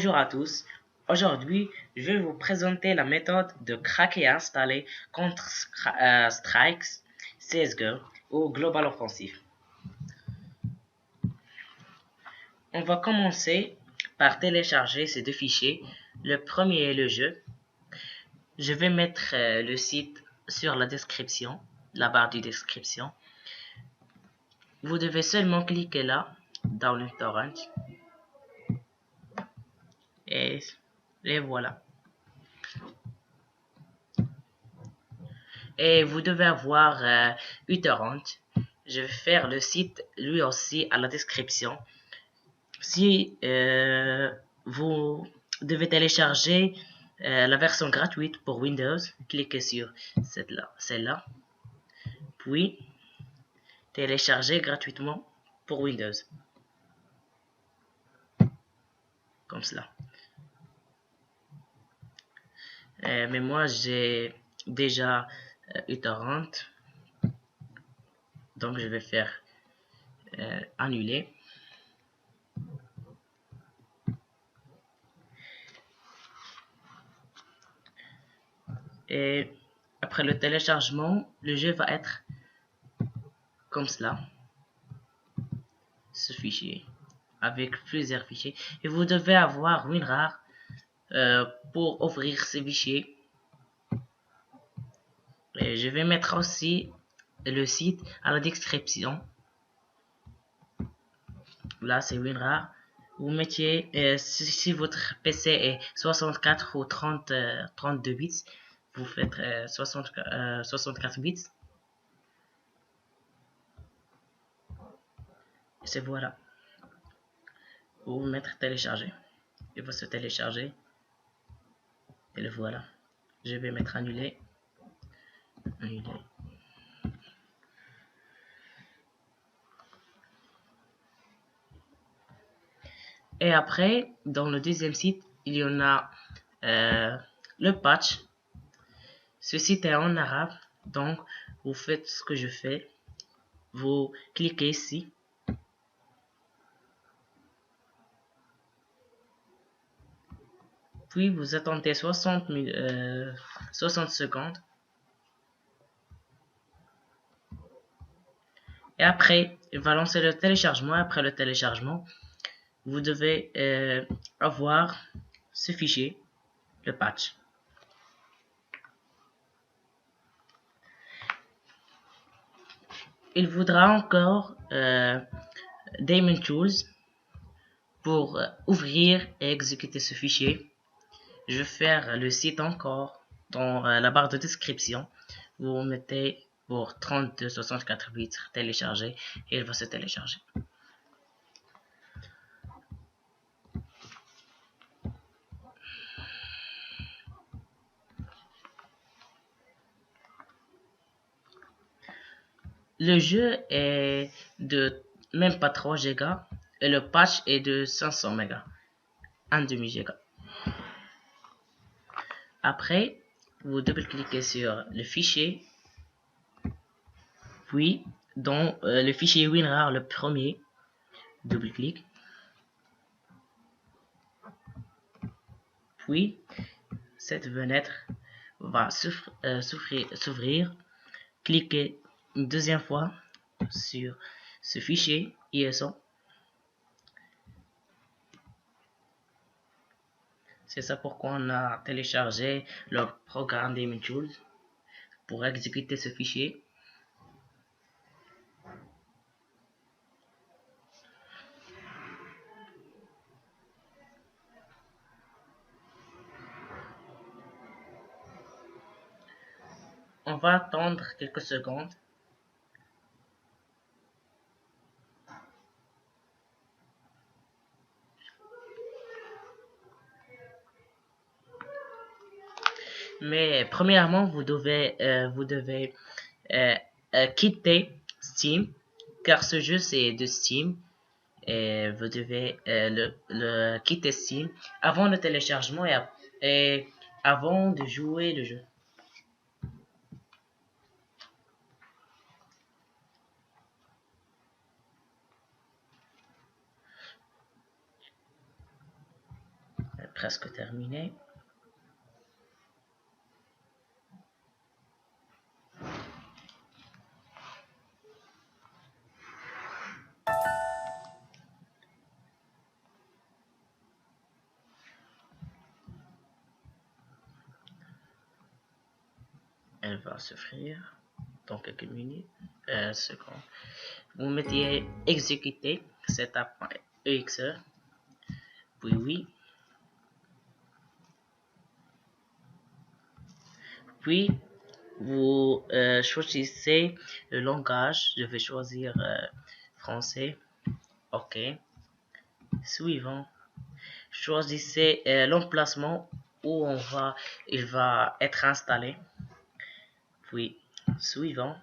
Bonjour à tous. Aujourd'hui, je vais vous présenter la méthode de craquer et installer Counter-Strike, CSGO ou Global Offensive. On va commencer par télécharger ces deux fichiers. Le premier est le jeu. Je vais mettre le site sur la description, la barre de description. Vous devez seulement cliquer là, Download Torrent. Et voilà. Et vous devez avoir uTorrent. Je vais faire le site lui aussi à la description. Si vous devez télécharger la version gratuite pour Windows, cliquez sur celle-là, puis télécharger gratuitement pour Windows, comme cela. Mais moi j'ai déjà uTorrent, donc je vais faire annuler. Et après le téléchargement, le jeu va être comme cela, ce fichier, avec plusieurs fichiers. Et vous devez avoir WinRAR pour ouvrir ces fichiers. Et je vais mettre aussi le site à la description. Là, c'est WinRAR. Vous mettiez, si votre PC est 64 ou 32 bits, vous faites 64 bits. Et c'est voilà. Vous mettre télécharger. Il va se télécharger. Et le voilà. Je vais mettre annuler. Annuler. Et après, dans le deuxième site, il y en a le patch. Ce site est en arabe, donc vous faites ce que je fais. Vous cliquez ici. Puis vous attendez 60 secondes. Et après, il va lancer le téléchargement. Après le téléchargement, vous devez avoir ce fichier, le patch. Il voudra encore Daemon Tools pour ouvrir et exécuter ce fichier. Je vais faire le site encore dans la barre de description. Vous mettez pour 32-64 bits télécharger et il va se télécharger. Le jeu est de même pas 3 Go et le patch est de 500 MB, 1,5 Go. Après, vous double-cliquez sur le fichier, puis dans le fichier WinRAR, le premier, double-clic, puis cette fenêtre va s'ouvrir. Cliquez une deuxième fois sur ce fichier ISO. C'est ça pourquoi on a téléchargé le programme Daemon Tools pour exécuter ce fichier. On va attendre quelques secondes. Mais premièrement, vous devez quitter Steam, car ce jeu c'est de Steam. Et vous devez le quitter Steam avant le téléchargement et avant de jouer le jeu. presque terminé. Elle va s'offrir dans quelques minutes, secondes. Vous mettez exécuter setup.exe, puis oui. Puis vous choisissez le langage. Je vais choisir français. OK. Suivant. Choisissez l'emplacement où il va être installé. Puis suivant.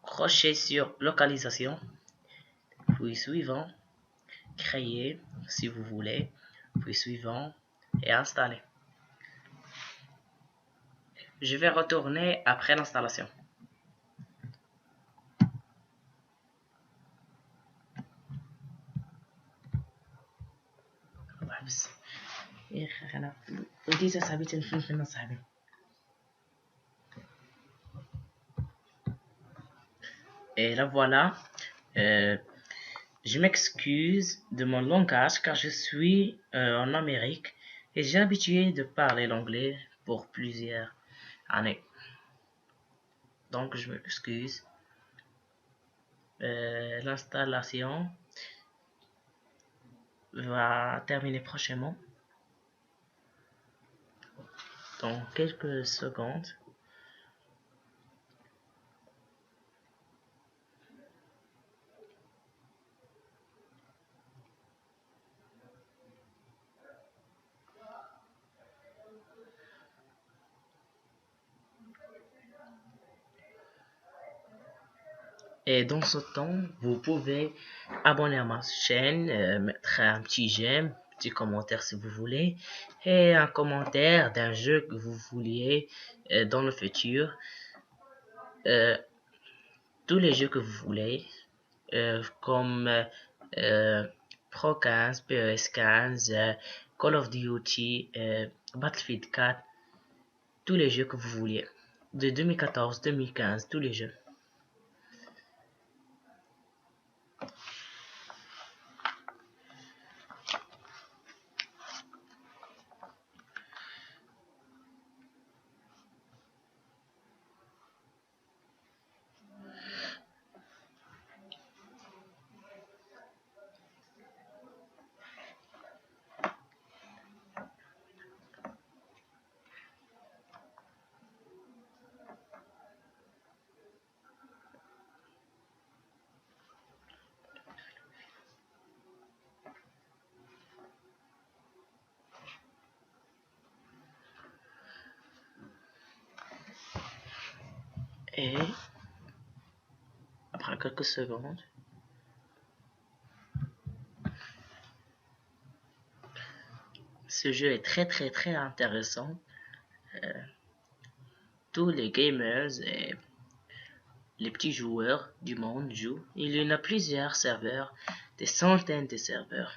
Crochet sur localisation. Puis suivant. Créer si vous voulez. Puis suivant et installer. Je vais retourner après l'installation. Et là voilà. Je m'excuse de mon langage car je suis en Amérique et j'ai habitué de parler l'anglais pour plusieurs années. Donc je m'excuse. L'installation va terminer prochainement. Dans quelques secondes. Et dans ce temps, vous pouvez abonner à ma chaîne, mettre un petit j'aime, petit commentaire si vous voulez, et un commentaire d'un jeu que vous vouliez dans le futur. Tous les jeux que vous voulez, comme Pro 15, PES 15, Call of Duty, Battlefield 4, tous les jeux que vous vouliez. De 2014, 2015, tous les jeux. Et après quelques secondes, ce jeu est très intéressant. Tous les gamers et les petits joueurs du monde jouent. Il y en a plusieurs serveurs, des centaines de serveurs.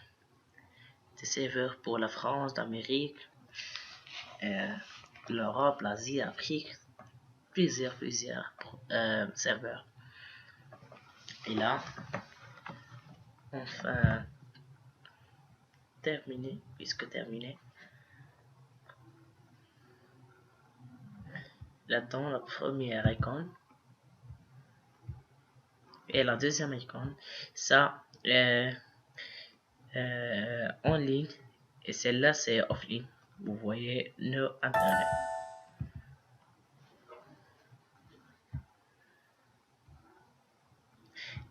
Des serveurs pour la France, l'Amérique, l'Europe, l'Asie, l'Afrique. Plusieurs serveurs. Et là, enfin, terminé, puisque terminé. Là-dedans, la première icône et la deuxième icône, ça en ligne et celle-là c'est offline. Vous voyez le internet.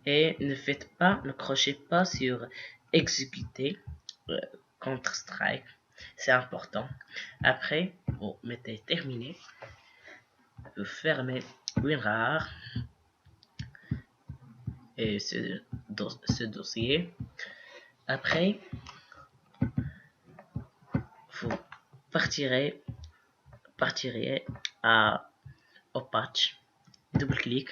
Et ne crochez pas sur exécuter Counter-Strike, c'est important. Après, vous mettez terminé, vous fermez WinRAR et ce dossier. Après, vous partirez au patch, double-clic.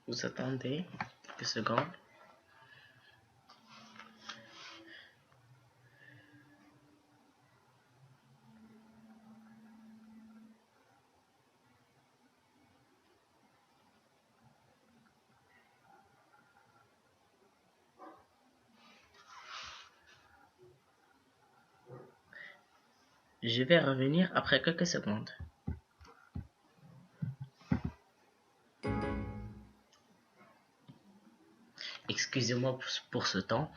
Vous attendez quelques secondes. Je vais revenir après quelques secondes. Excusez-moi pour ce temps.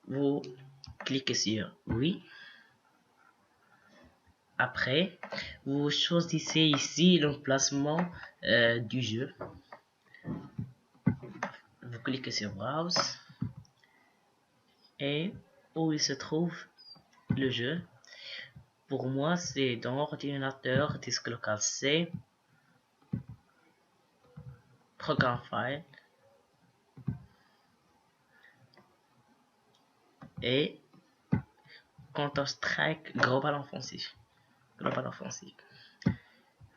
Vous cliquez sur oui. Après, vous choisissez ici l'emplacement du jeu. Vous cliquez sur Browse et où il se trouve le jeu. Pour moi, c'est dans ordinateur, disque local C, Program File et Counter-Strike Global Offensive.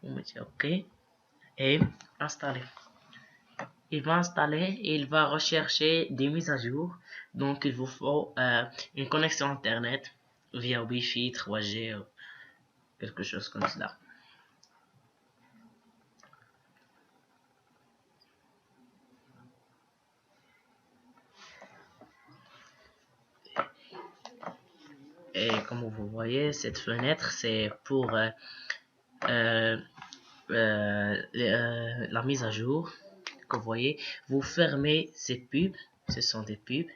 Vous mettez OK et installer. Il va installer et il va rechercher des mises à jour. Donc il vous faut une connexion internet via Wi-Fi, 3G, quelque chose comme cela. Et comme vous voyez, cette fenêtre c'est pour la mise à jour. Comme vous voyez, vous fermez ces pubs, ce sont des pubs.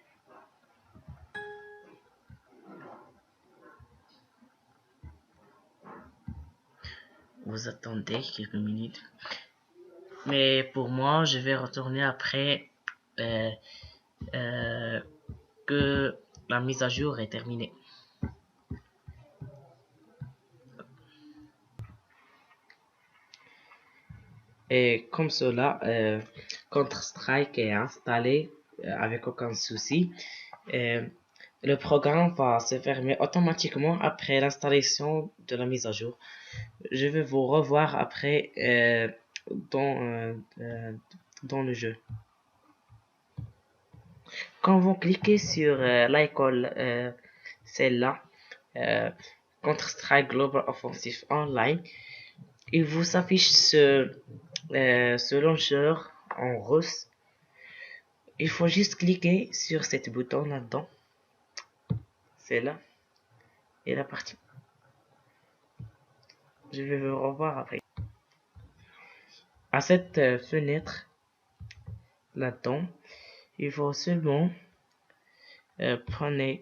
Vous attendez quelques minutes. Mais pour moi, je vais retourner après que la mise à jour est terminée. Et comme cela, Counter-Strike est installé avec aucun souci. Le programme va se fermer automatiquement après l'installation de la mise à jour. Je vais vous revoir après dans le jeu. Quand vous cliquez sur l'icône, celle-là, Counter-Strike Global Offensive Online, il vous affiche ce launcher en russe. Il faut juste cliquer sur cet bouton là-dedans. C'est là. Et la partie. Je vais vous revoir après. À cette fenêtre là-dedans, il faut seulement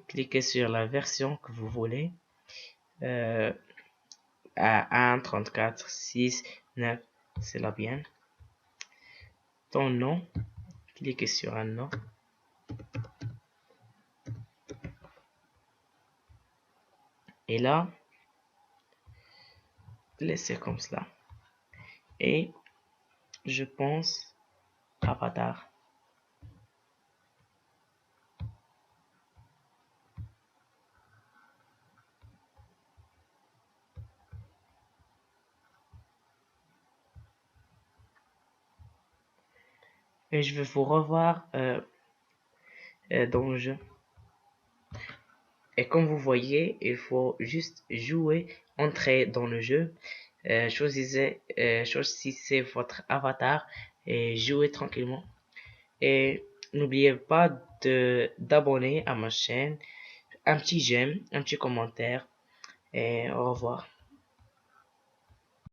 cliquer sur la version que vous voulez. À 1, 34, 6, 9, c'est la bien. Ton nom, cliquez sur un nom. Et là, laissez comme cela. Et je pense avatar. Et je vais vous revoir dans le jeu. Et comme vous voyez, il faut juste jouer, entrer dans le jeu, choisissez votre avatar et jouez tranquillement. Et n'oubliez pas d'abonner à ma chaîne, un petit j'aime, un petit commentaire et au revoir.